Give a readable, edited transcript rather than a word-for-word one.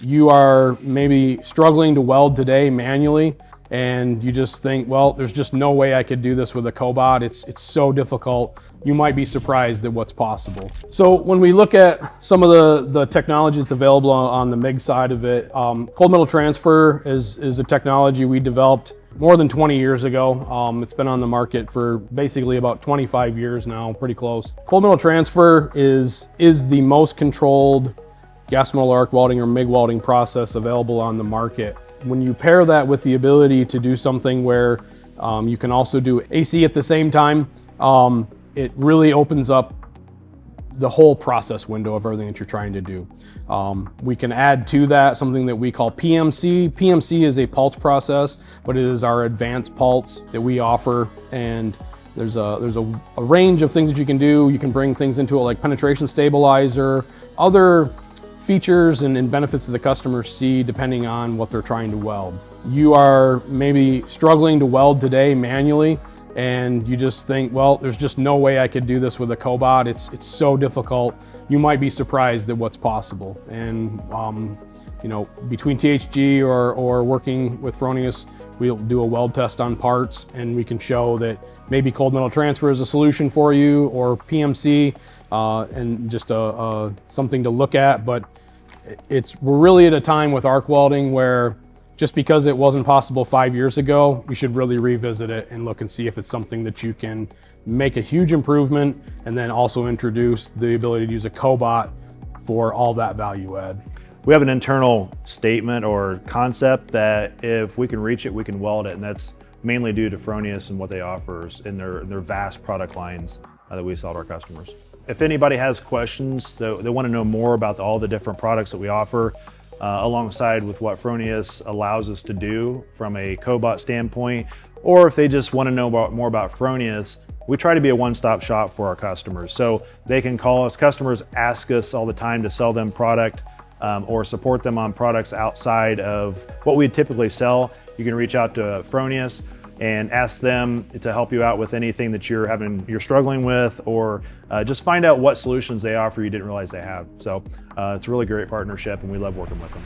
You are maybe struggling to weld today manually, and you just think, well, there's just no way I could do this with a cobot. It's so difficult. You might be surprised at what's possible. So when we look at some of the technologies available on the MIG side of it, cold metal transfer is a technology we developed more than 20 years ago. It's been on the market for basically about 25 years now, pretty close. Cold metal transfer is the most controlled gas metal arc welding or MIG welding process available on the market. When you pair that with the ability to do something where you can also do AC at the same time, it really opens up the whole process window of everything that you're trying to do. We can add to that something that we call PMC. PMC is a pulse process, but it is our advanced pulse that we offer, and there's a range of things that you can do. You can bring things into it like penetration stabilizer, other features and benefits that the customers see depending on what they're trying to weld. You are maybe struggling to weld today manually, and you just think, well, there's just no way I could do this with a cobot. It's so difficult. You might be surprised at what's possible. And you know, between THG or working with Fronius, we'll do a weld test on parts, and we can show that maybe cold metal transfer is a solution for you, or PMC, and just something to look at. But we're really at a time with arc welding where just because it wasn't possible 5 years ago, you should really revisit it and look and see if it's something that you can make a huge improvement, and then also introduce the ability to use a cobot for all that value add. We have an internal statement or concept that if we can reach it, we can weld it, and that's mainly due to Fronius and what they offer in their vast product lines that we sell to our customers. If anybody has questions, they want to know more about all the different products that we offer, alongside with what Fronius allows us to do from a cobot standpoint, or if they just want to know more about Fronius, we try to be a one-stop shop for our customers. So they can call us. Customers ask us all the time to sell them product or support them on products outside of what we typically sell. You can reach out to Fronius and ask them to help you out with anything that you're struggling with, or just find out what solutions they offer you didn't realize they have. So it's a really great partnership, and we love working with them.